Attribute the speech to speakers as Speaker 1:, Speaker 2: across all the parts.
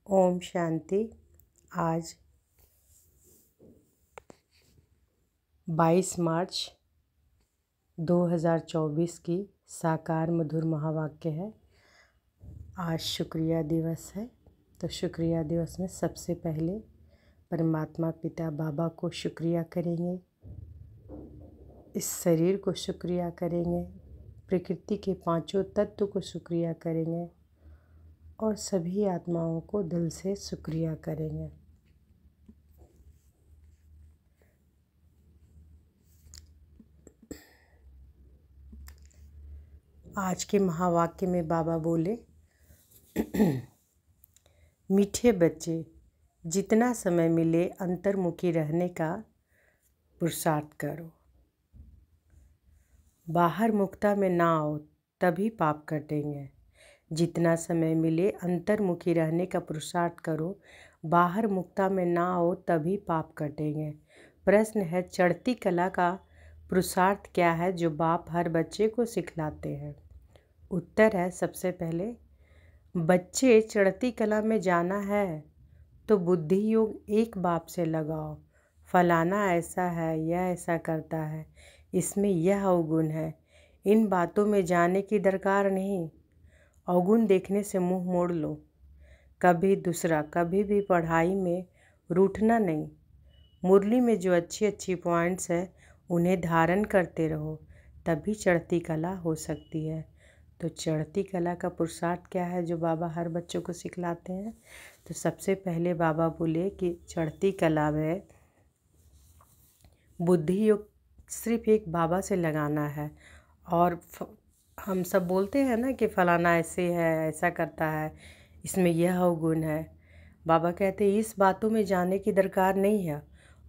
Speaker 1: ओम शांति। आज 22 मार्च 2024 की साकार मधुर महावाक्य है। आज शुक्रिया दिवस है। तो शुक्रिया दिवस में सबसे पहले परमात्मा पिता बाबा को शुक्रिया करेंगे, इस शरीर को शुक्रिया करेंगे, प्रकृति के पांचों तत्व को शुक्रिया करेंगे और सभी आत्माओं को दिल से शुक्रिया करेंगे। आज के महावाक्य में बाबा बोले, मीठे बच्चे, जितना समय मिले अंतर्मुखी रहने का पुरुषार्थ करो। बाहर मुक्ता में ना आओ तभी पाप कटेंगे। जितना समय मिले अंतर्मुखी रहने का पुरुषार्थ करो। बाहर मुक्ता में ना आओ तभी पाप कटेंगे। प्रश्न है, चढ़ती कला का पुरुषार्थ क्या है जो बाप हर बच्चे को सिखलाते हैं? उत्तर है, सबसे पहले बच्चे चढ़ती कला में जाना है तो बुद्धि योग एक बाप से लगाओ। फलाना ऐसा है, यह ऐसा करता है, इसमें यह अवगुण है, इन बातों में जाने की दरकार नहीं। अवगुण देखने से मुंह मोड़ लो। कभी भी पढ़ाई में रूठना नहीं। मुरली में जो अच्छी पॉइंट्स हैं उन्हें धारण करते रहो, तभी चढ़ती कला हो सकती है। तो चढ़ती कला का पुरुषार्थ क्या है जो बाबा हर बच्चों को सिखलाते हैं? तो सबसे पहले बाबा बोले कि चढ़ती कला में बुद्धि योग सिर्फ एक बाबा से लगाना है। और हम सब बोलते हैं ना कि फलाना ऐसे है, ऐसा करता है, इसमें यह अवगुण है। बाबा कहते हैं इस बातों में जाने की दरकार नहीं है।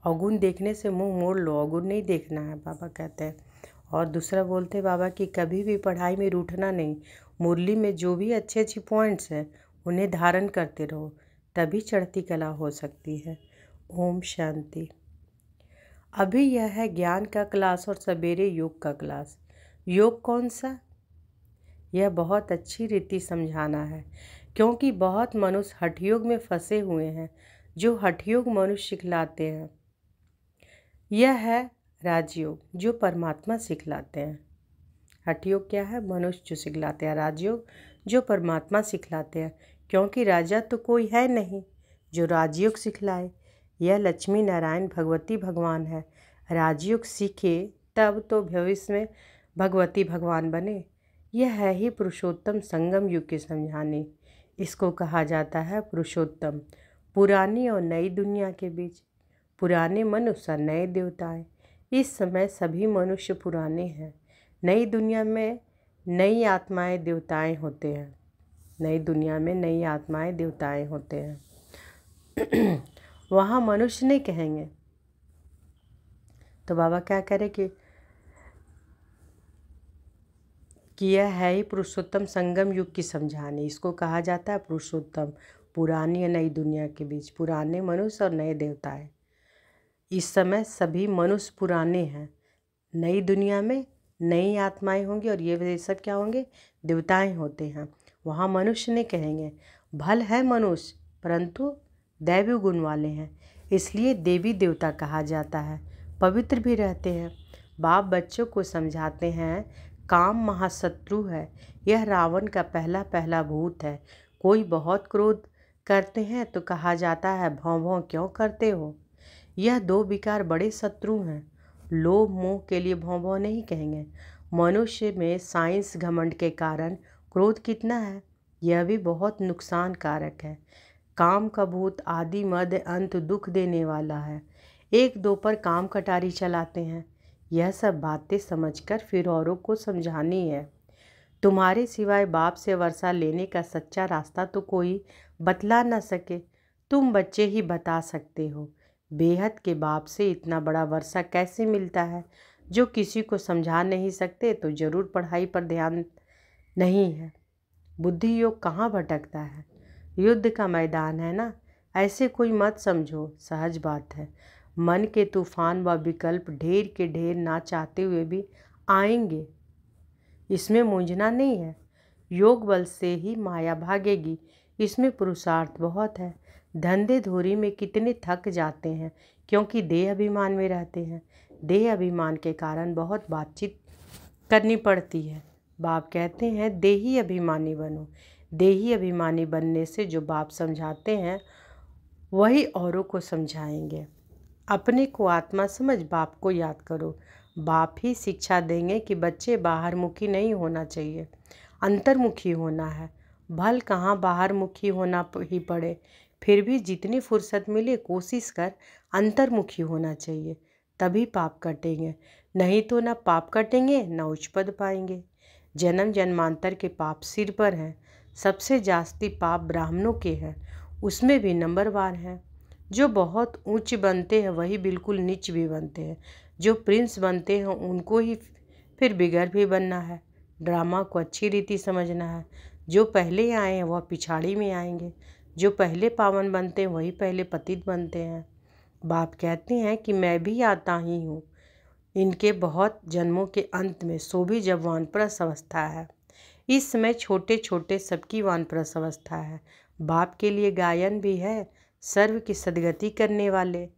Speaker 1: अवगुण देखने से मुंह मोड़ लो, अवगुण नहीं देखना है, बाबा कहते हैं। और दूसरा बोलते बाबा कि कभी भी पढ़ाई में रूठना नहीं। मुरली में जो भी अच्छी पॉइंट्स हैं उन्हें धारण करते रहो, तभी चढ़ती कला हो सकती है। ओम शांति। अभी यह है ज्ञान का क्लास और सवेरे योग का क्लास। योग कौन सा? यह बहुत अच्छी रीति समझाना है, क्योंकि बहुत मनुष्य हठयोग में फंसे हुए हैं जो हठयोग मनुष्य सिखलाते हैं। यह है राजयोग जो परमात्मा सिखलाते हैं। हठयोग क्या है? मनुष्य जो सिखलाते हैं। राजयोग जो परमात्मा सिखलाते हैं, क्योंकि राजा तो कोई है नहीं जो राजयोग सिखलाए। यह लक्ष्मी नारायण भगवती भगवान है। राजयोग सीखे तब तो भविष्य में भगवती भगवान बने। यह है ही पुरुषोत्तम संगम युग के समझाने। इसको कहा जाता है पुरुषोत्तम। पुरानी और नई दुनिया के बीच पुराने मनुष्य और नए देवताएं। इस समय सभी मनुष्य पुराने हैं। नई दुनिया में नई आत्माएं देवताएं होते हैं। नई दुनिया में नई आत्माएं देवताएं होते हैं। वहाँ मनुष्य नहीं कहेंगे। तो बाबा क्या करे कि यह है ही पुरुषोत्तम संगम युग की समझाने। इसको कहा जाता है पुरुषोत्तम। पुरानी और नई दुनिया के बीच पुराने मनुष्य और नए देवताएं। इस समय सभी मनुष्य पुराने हैं। नई दुनिया में नई आत्माएं होंगी और ये सब क्या होंगे? देवताएं होते हैं। वहाँ मनुष्य नहीं कहेंगे। भल है मनुष्य परंतु दैवी गुण वाले हैं, इसलिए देवी देवता कहा जाता है। पवित्र भी रहते हैं। बाप बच्चों को समझाते हैं, काम महाशत्रु है। यह रावण का पहला भूत है। कोई बहुत क्रोध करते हैं तो कहा जाता है भौं भौं क्यों करते हो। यह दो विकार बड़े शत्रु हैं। लोभ मोह के लिए भौं भौं नहीं कहेंगे। मनुष्य में साइंस घमंड के कारण क्रोध कितना है, यह भी बहुत नुकसान कारक है। काम का भूत आदि मध्य अंत दुख देने वाला है। एक दो पर काम कटारी चलाते हैं। यह सब बातें समझकर फिर औरों को समझानी है। तुम्हारे सिवाय बाप से वर्षा लेने का सच्चा रास्ता तो कोई बतला न सके, तुम बच्चे ही बता सकते हो। बेहद के बाप से इतना बड़ा वर्षा कैसे मिलता है? जो किसी को समझा नहीं सकते तो जरूर पढ़ाई पर ध्यान नहीं है। बुद्धि योग कहाँ भटकता है? युद्ध का मैदान है ना, ऐसे कोई मत समझो। सहज बात है। मन के तूफान व विकल्प ढेर के ढेर ना चाहते हुए भी आएंगे, इसमें मूंझना नहीं है। योग बल से ही माया भागेगी। इसमें पुरुषार्थ बहुत है। धंधे धोरी में कितने थक जाते हैं क्योंकि देह अभिमान में रहते हैं। देह अभिमान के कारण बहुत बातचीत करनी पड़ती है। बाप कहते हैं देही अभिमानी बनो। देही अभिमानी बनने से जो बाप समझाते हैं वही औरों को समझाएंगे। अपने को आत्मा समझ बाप को याद करो। बाप ही शिक्षा देंगे कि बच्चे बाहरमुखी नहीं होना चाहिए, अंतर्मुखी होना है। भल कहाँ बाहरमुखी होना ही पड़े, फिर भी जितनी फुर्सत मिले कोशिश कर अंतर्मुखी होना चाहिए, तभी पाप कटेंगे। नहीं तो ना पाप कटेंगे ना उच्च पद पाएंगे। जन्म जन्मांतर के पाप सिर पर हैं। सबसे जास्ती पाप ब्राह्मणों के हैं, उसमें भी नंबरवार हैं। जो बहुत ऊंच बनते हैं वही बिल्कुल नीच भी बनते हैं। जो प्रिंस बनते हैं उनको ही फिर बिगड़ भी बनना है। ड्रामा को अच्छी रीति समझना है। जो पहले आए हैं वह पिछाड़ी में आएंगे। जो पहले पावन बनते हैं वही पहले पतित बनते हैं। बाप कहते हैं कि मैं भी आता ही हूँ इनके बहुत जन्मों के अंत में, सो भी जब वानप्रस्थ अवस्था है। इस समय छोटे छोटे सबकी वानप्रस्थ अवस्था है। बाप के लिए गायन भी है, सर्व की सदगति करने वाले।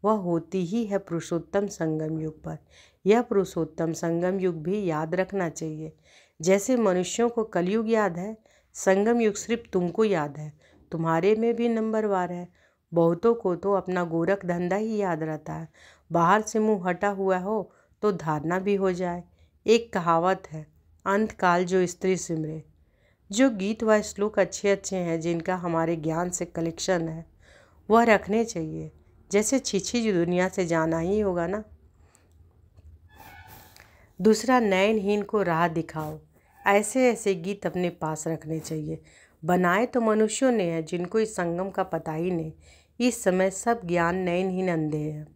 Speaker 1: वह होती ही है पुरुषोत्तम संगम युग पर। यह पुरुषोत्तम संगम युग भी याद रखना चाहिए। जैसे मनुष्यों को कलयुग याद है, संगम युग सिर्फ तुमको याद है। तुम्हारे में भी नंबरवार है। बहुतों को तो अपना गोरख धंधा ही याद रहता है। बाहर से मुंह हटा हुआ हो तो धारणा भी हो जाए। एक कहावत है, अंत काल जो स्त्री सिमरे। जो गीत व श्लोक अच्छे अच्छे हैं जिनका हमारे ज्ञान से कलेक्शन है वह रखने चाहिए। जैसे छीछी जो दुनिया से जाना ही होगा ना। दूसरा, नयनहीन को राह दिखाओ। ऐसे ऐसे गीत अपने पास रखने चाहिए। बनाए तो मनुष्यों ने हैं जिनको इस संगम का पता ही नहीं। इस समय सब ज्ञान नयनहीन अंधे हैं।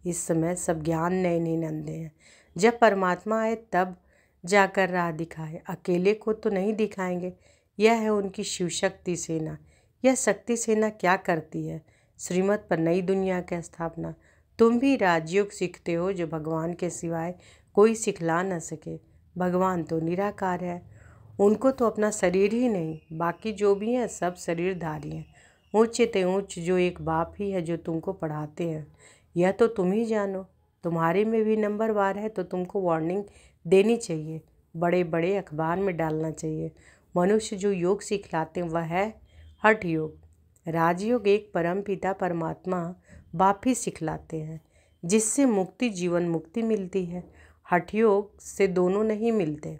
Speaker 1: इस समय सब ज्ञान नयनहीन अंधे हैं। जब परमात्मा आए तब जाकर राह दिखाए, अकेले को तो नहीं दिखाएंगे। यह है उनकी शिव शक्ति सेना। यह शक्ति सेना क्या करती है? श्रीमत पर नई दुनिया की स्थापना। तुम भी राजयोग सीखते हो जो भगवान के सिवाय कोई सिखला न सके। भगवान तो निराकार है, उनको तो अपना शरीर ही नहीं, बाकी जो भी हैं सब शरीरधारी हैं। ऊंचे ते ऊंच जो एक बाप ही है जो तुमको पढ़ाते हैं। यह तो तुम ही जानो। तुम्हारे में भी नंबरवार है तो तुमको वार्निंग देनी चाहिए, बड़े बड़े अखबार में डालना चाहिए। मनुष्य जो योग सिखलाते हैं वह है हठ योग। राजयोग एक परम पिता परमात्मा बाप ही सिखलाते हैं, जिससे मुक्ति जीवन मुक्ति मिलती है। हठ योग से दोनों नहीं मिलते।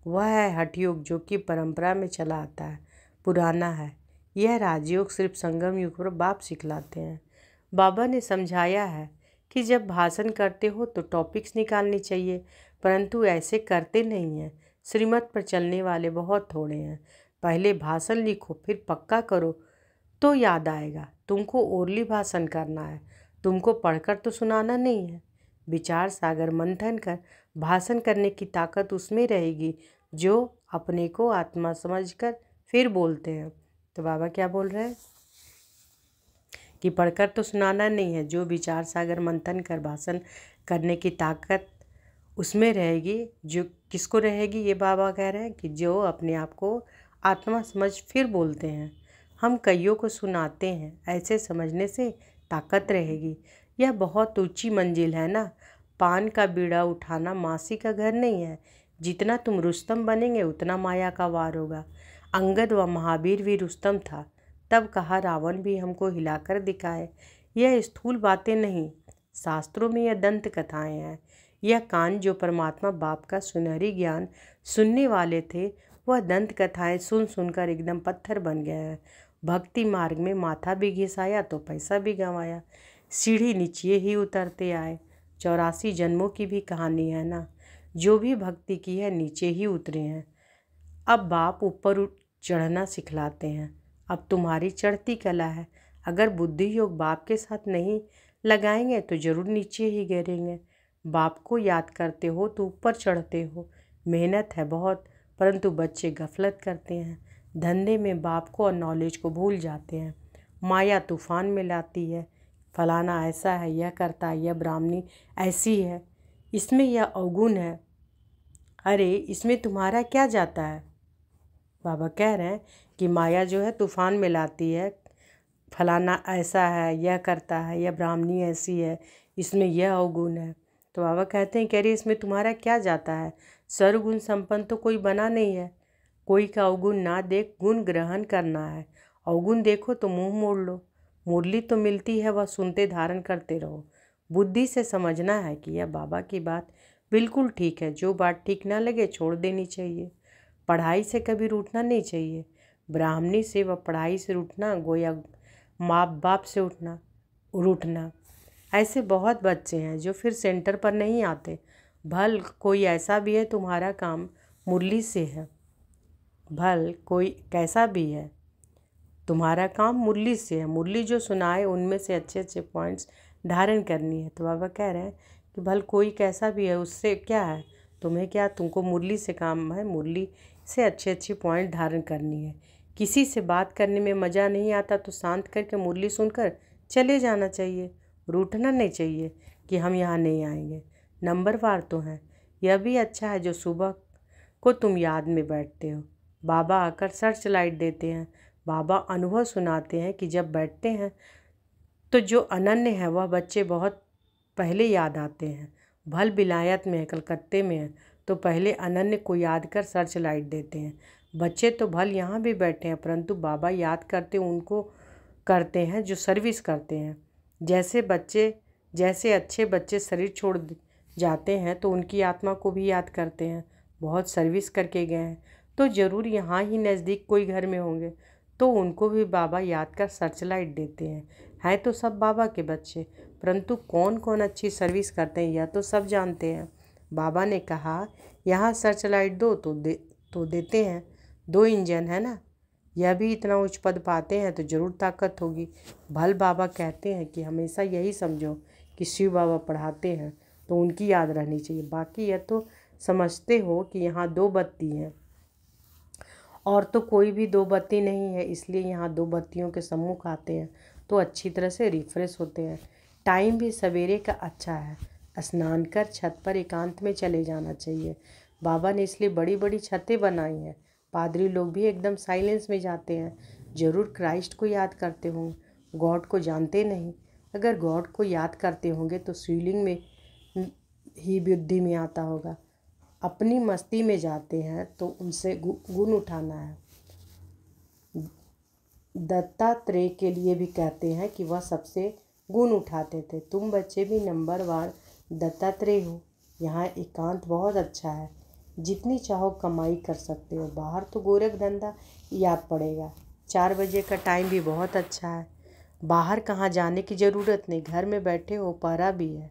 Speaker 1: वह है हठ योग जो कि परंपरा में चला आता है, पुराना है। यह राजयोग सिर्फ संगम युग पर बाप सिखलाते हैं। बाबा ने समझाया है कि जब भाषण करते हो तो टॉपिक्स निकालनी चाहिए, परंतु ऐसे करते नहीं हैं। श्रीमत पर चलने वाले बहुत थोड़े हैं। पहले भाषण लिखो फिर पक्का करो तो याद आएगा। तुमको ओरली भाषण करना है, तुमको पढ़कर तो सुनाना नहीं है। विचार सागर मंथन कर भाषण करने की ताकत उसमें रहेगी जो अपने को आत्मा समझकर फिर बोलते हैं। तो बाबा क्या बोल रहे हैं कि पढ़कर तो सुनाना नहीं है, जो विचार सागर मंथन कर भाषण करने की ताकत उसमें रहेगी। जो किसको रहेगी? ये बाबा कह रहे हैं कि जो अपने आप को आत्मा समझ फिर बोलते हैं। हम कईयों को सुनाते हैं, ऐसे समझने से ताकत रहेगी। यह बहुत ऊंची मंजिल है ना। पान का बीड़ा उठाना मासी का घर नहीं है। जितना तुम रुस्तम बनेंगे उतना माया का वार होगा। अंगद व महावीर भी रुस्तम था, तब कहा रावण भी हमको हिलाकर दिखाए। यह स्थूल बातें नहीं, शास्त्रों में यह दंत कथाएं हैं। यह कान जो परमात्मा बाप का सुनहरी ज्ञान सुनने वाले थे वह दंत कथाएं सुन सुनकर एकदम पत्थर बन गए हैं। भक्ति मार्ग में माथा भी घिसाया तो पैसा भी गंवाया। सीढ़ी नीचे ही उतरते आए। 84 जन्मों की भी कहानी है ना। जो भी भक्ति की है नीचे ही उतरे हैं। अब बाप ऊपर चढ़ना सिखलाते हैं। अब तुम्हारी चढ़ती कला है। अगर बुद्धि योग बाप के साथ नहीं लगाएंगे तो जरूर नीचे ही गिरेंगे। बाप को याद करते हो तो ऊपर चढ़ते हो। मेहनत है बहुत, परंतु बच्चे गफलत करते हैं। धंधे में बाप को और नॉलेज को भूल जाते हैं। माया तूफान में लाती है। फलाना ऐसा है, यह करता है, यह ब्राह्मणी ऐसी है, इसमें यह अवगुण है। अरे इसमें तुम्हारा क्या जाता है? बाबा कह रहे हैं कि माया जो है तूफान में लाती है, फलाना ऐसा है, यह करता है, यह ब्राह्मणी ऐसी है, इसमें यह अवगुण है। तो बाबा कहते हैं, कह रही इसमें तुम्हारा क्या जाता है, सर्वगुण संपन्न तो कोई बना नहीं है। कोई का अवगुण ना देख गुण ग्रहण करना है, अवगुण देखो तो मुंह मोड़ लो। मुरली तो मिलती है, वह सुनते धारण करते रहो। बुद्धि से समझना है कि यह बाबा की बात बिल्कुल ठीक है, जो बात ठीक ना लगे छोड़ देनी चाहिए। पढ़ाई से कभी रूठना नहीं चाहिए। ब्राह्मणी से व पढ़ाई से रूठना गोया माँ बाप से रूठना। ऐसे बहुत बच्चे हैं जो फिर सेंटर पर नहीं आते। भल कोई ऐसा भी है तुम्हारा काम मुरली से है, भल कोई कैसा भी है तुम्हारा काम मुरली से है। मुरली जो सुनाए उनमें से अच्छे अच्छे पॉइंट्स धारण करनी है। तो बाबा कह रहे हैं कि भल कोई कैसा भी है, उससे क्या है, तुम्हें क्या, तुमको मुरली से काम है, मुरली से अच्छे अच्छे पॉइंट धारण करनी है। किसी से बात करने में मज़ा नहीं आता तो शांत करके मुरली सुनकर चले जाना चाहिए। रूठना नहीं चाहिए कि हम यहाँ नहीं आएंगे। नंबरवार तो हैं, यह भी अच्छा है जो सुबह को तुम याद में बैठते हो। बाबा आकर सर्च लाइट देते हैं। बाबा अनुभव सुनाते हैं कि जब बैठते हैं तो जो अनन्य है वह बच्चे बहुत पहले याद आते हैं। भल विलायत में है, कलकत्ते में है, तो पहले अनन्य को याद कर सर्च लाइट देते हैं। बच्चे तो भल यहाँ भी बैठे हैं, परंतु बाबा याद करते उनको करते हैं जो सर्विस करते हैं। जैसे अच्छे बच्चे शरीर छोड़ जाते हैं तो उनकी आत्मा को भी याद करते हैं। बहुत सर्विस करके गए हैं तो ज़रूर यहाँ ही नज़दीक कोई घर में होंगे, तो उनको भी बाबा याद कर सर्च लाइट देते हैं तो सब बाबा के बच्चे, परंतु कौन कौन अच्छी सर्विस करते हैं यह तो सब जानते हैं। बाबा ने कहा यहाँ सर्च लाइट दो तो देते हैं। 2 इंजन है ना, यह भी इतना उच्च पद पाते हैं तो ज़रूर ताकत होगी। भल बाबा कहते हैं कि हमेशा यही समझो कि शिव बाबा पढ़ाते हैं तो उनकी याद रहनी चाहिए। बाकी यह तो समझते हो कि यहाँ 2 बत्ती हैं और तो कोई भी 2 बत्ती नहीं है, इसलिए यहाँ 2 बत्तियों के सम्मुख आते हैं तो अच्छी तरह से रिफ्रेश होते हैं। टाइम भी सवेरे का अच्छा है। स्नान कर छत पर एकांत में चले जाना चाहिए। बाबा ने इसलिए बड़ी बड़ी छतें बनाई हैं। पादरी लोग भी एकदम साइलेंस में जाते हैं। ज़रूर क्राइस्ट को याद करते होंगे, गॉड को जानते नहीं। अगर गॉड को याद करते होंगे तो स्विलिंग में ही बुद्धि में आता होगा। अपनी मस्ती में जाते हैं तो उनसे गुण उठाना है। दत्तात्रेय के लिए भी कहते हैं कि वह सबसे गुण उठाते थे। तुम बच्चे भी नंबरवार दत्तात्रेय हो। यहाँ एकांत बहुत अच्छा है, जितनी चाहो कमाई कर सकते हो। बाहर तो गोरख धंधा याद पड़ेगा। 4 बजे का टाइम भी बहुत अच्छा है। बाहर कहाँ जाने की ज़रूरत नहीं, घर में बैठे हो। पहरा भी है,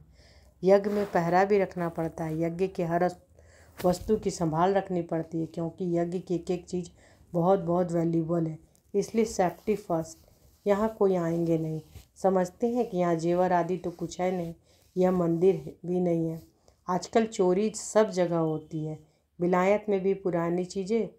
Speaker 1: यज्ञ में पहरा भी रखना पड़ता है। यज्ञ के हर वस्तु की संभाल रखनी पड़ती है, क्योंकि यज्ञ की एक एक चीज़ बहुत बहुत वैल्यूबल है, इसलिए सेफ्टी फर्स्ट। यहाँ कोई आएंगे नहीं, समझते हैं कि यहाँ जेवर आदि तो कुछ है नहीं, यह मंदिर भी नहीं है। आजकल चोरी सब जगह होती है। विलायत में भी पुरानी चीज़ें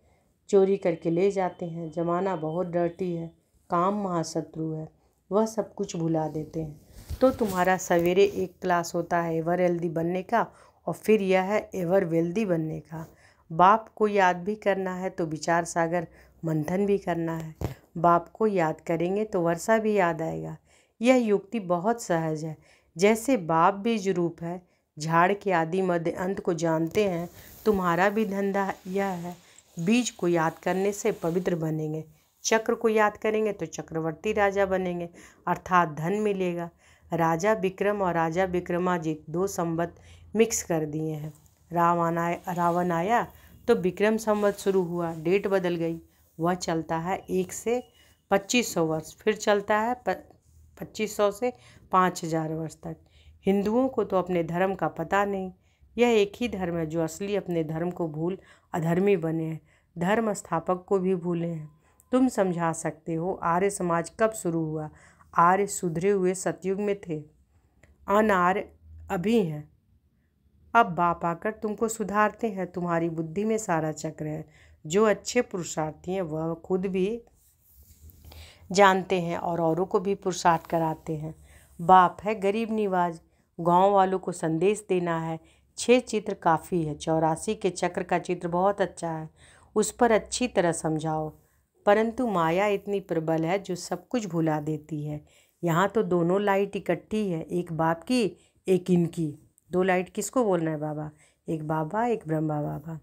Speaker 1: चोरी करके ले जाते हैं। ज़माना बहुत डर्टी है, काम महाशत्रु है, वह सब कुछ भुला देते हैं। तो तुम्हारा सवेरे एक क्लास होता है एवर हेल्दी बनने का, और फिर यह है एवर वेल्दी बनने का। बाप को याद भी करना है तो विचार सागर मंथन भी करना है। बाप को याद करेंगे तो वर्षा भी याद आएगा। यह युक्ति बहुत सहज है। जैसे बाप बीज रूप है, झाड़ के आदि मध्य अंत को जानते हैं, तुम्हारा भी धंधा यह है। बीज को याद करने से पवित्र बनेंगे, चक्र को याद करेंगे तो चक्रवर्ती राजा बनेंगे, अर्थात धन मिलेगा। राजा विक्रम और राजा विक्रमाजित 2 संवत मिक्स कर दिए हैं। रावण आया तो विक्रम संवत शुरू हुआ, डेट बदल गई। वह चलता है 1 से 2500 वर्ष, फिर चलता है 2500 से 5000 वर्ष तक। हिंदुओं को तो अपने धर्म का पता नहीं। यह एक ही धर्म है जो असली अपने धर्म को भूल अधर्मी बने हैं, धर्म स्थापक को भी भूले हैं। तुम समझा सकते हो आर्य समाज कब शुरू हुआ? आर्य सुधरे हुए सतयुग में थे, अनार्य अभी हैं। अब बाप आकर तुमको सुधारते हैं। तुम्हारी बुद्धि में सारा चक्र है। जो अच्छे पुरुषार्थी हैं वह खुद भी जानते हैं और औरों को भी पुरुषार्थ कराते हैं। बाप है गरीब निवाज, गांव वालों को संदेश देना है। 6 चित्र काफ़ी है। 84 के चक्र का चित्र बहुत अच्छा है। उस पर अच्छी तरह समझाओ। परंतु माया इतनी प्रबल है जो सब कुछ भुला देती है। यहाँ तो दोनों लाइट इकट्ठी है, एक बाप की एक इनकी। दो लाइट किसको बोलना है बाबा? एक बाबा एक ब्रह्मा बाबा।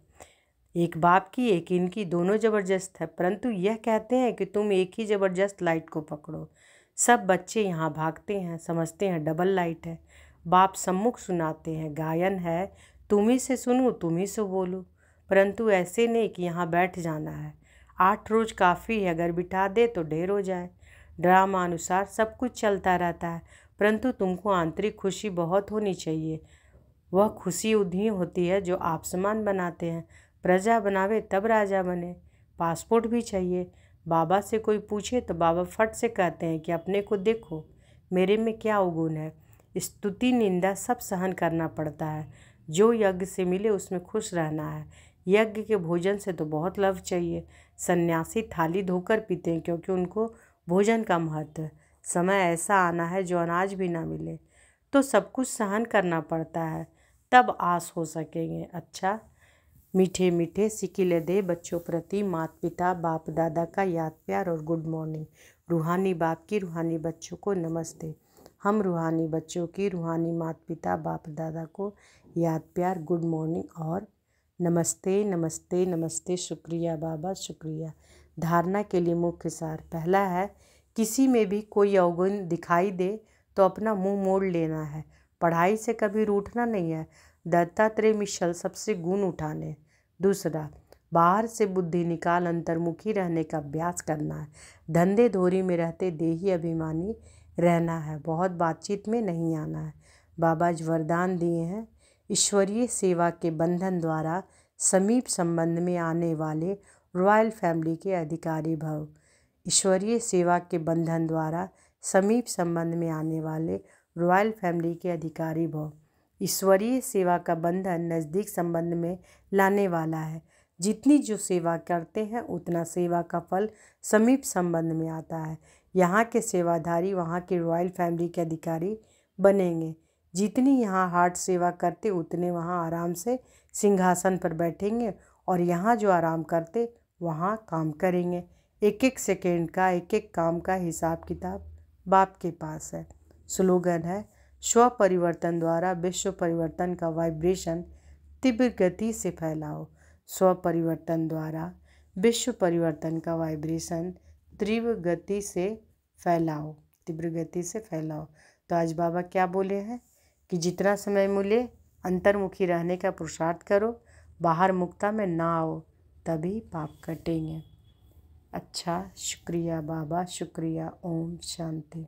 Speaker 1: एक बाप की एक इनकी, दोनों ज़बरदस्त है, परंतु यह कहते हैं कि तुम एक ही ज़बरदस्त लाइट को पकड़ो। सब बच्चे यहाँ भागते हैं, समझते हैं डबल लाइट है। बाप सम्मुख सुनाते हैं, गायन है, तुम ही से सुनूं तुम ही से बोलूं। परंतु ऐसे नहीं कि यहाँ बैठ जाना है। 8 रोज़ काफ़ी है, अगर बिठा दे तो ढेर हो जाए। ड्रामा अनुसार सब कुछ चलता रहता है, परंतु तुमको आंतरिक खुशी बहुत होनी चाहिए। वह खुशी उन्हीं होती है जो आप समान बनाते हैं। प्रजा बनावे तब राजा बने। पासपोर्ट भी चाहिए। बाबा से कोई पूछे तो बाबा फट से कहते हैं कि अपने को देखो, मेरे में क्या अवगुण है। स्तुति निंदा सब सहन करना पड़ता है। जो यज्ञ से मिले उसमें खुश रहना है। यज्ञ के भोजन से तो बहुत लाभ चाहिए। सन्यासी थाली धोकर पीते हैं क्योंकि उनको भोजन का महत्व है। समय ऐसा आना है जो अनाज भी ना मिले, तो सब कुछ सहन करना पड़ता है, तब आस हो सकेंगे। अच्छा, मीठे मीठे सिकिले दे बच्चों प्रति माता पिता बाप दादा का याद प्यार और गुड मॉर्निंग। रूहानी बाप की रूहानी बच्चों को नमस्ते। हम रूहानी बच्चों की रूहानी माता पिता बाप दादा को याद प्यार गुड मॉर्निंग और नमस्ते नमस्ते नमस्ते। शुक्रिया बाबा, शुक्रिया। धारणा के लिए मुख्य सार पहला है, किसी में भी कोई अवगुण दिखाई दे तो अपना मुंह मोड़ लेना है। पढ़ाई से कभी रूठना नहीं है। दत्तात्रेय मिशल सबसे गुण उठाने। दूसरा, बाहर से बुद्धि निकाल अंतर्मुखी रहने का अभ्यास करना है। धंधे धोरी में रहते देही अभिमानी रहना है, बहुत बातचीत में नहीं आना है। बाबा जी वरदान दिए हैं, ईश्वरीय सेवा के बंधन द्वारा समीप संबंध में आने वाले रॉयल फैमिली के अधिकारी भव। ईश्वरीय सेवा के बंधन द्वारा समीप संबंध में आने वाले रॉयल फैमिली के अधिकारी भव। ईश्वरीय सेवा का बंधन नज़दीक संबंध में लाने वाला है। जितनी जो सेवा करते हैं उतना सेवा का फल समीप संबंध में आता है। यहाँ के सेवाधारी वहाँ के रॉयल फैमिली के अधिकारी बनेंगे। जितनी यहाँ हार्ट सेवा करते उतने वहाँ आराम से सिंहासन पर बैठेंगे, और यहाँ जो आराम करते वहाँ काम करेंगे। एक एक सेकेंड का एक एक काम का हिसाब किताब बाप के पास है। स्लोगन है, स्व परिवर्तन द्वारा विश्व परिवर्तन का वाइब्रेशन तीव्र गति से फैलाओ। स्व परिवर्तन द्वारा विश्व परिवर्तन का वाइब्रेशन तीव्र गति से फैलाओ, तीव्र गति से फैलाओ। तो आज बाबा क्या बोले हैं कि जितना समय मिले अंतर्मुखी रहने का पुरुषार्थ करो, बाहर मुक्ता में ना आओ, तभी पाप कटेंगे। अच्छा, शुक्रिया बाबा, शुक्रिया। ओम शांति।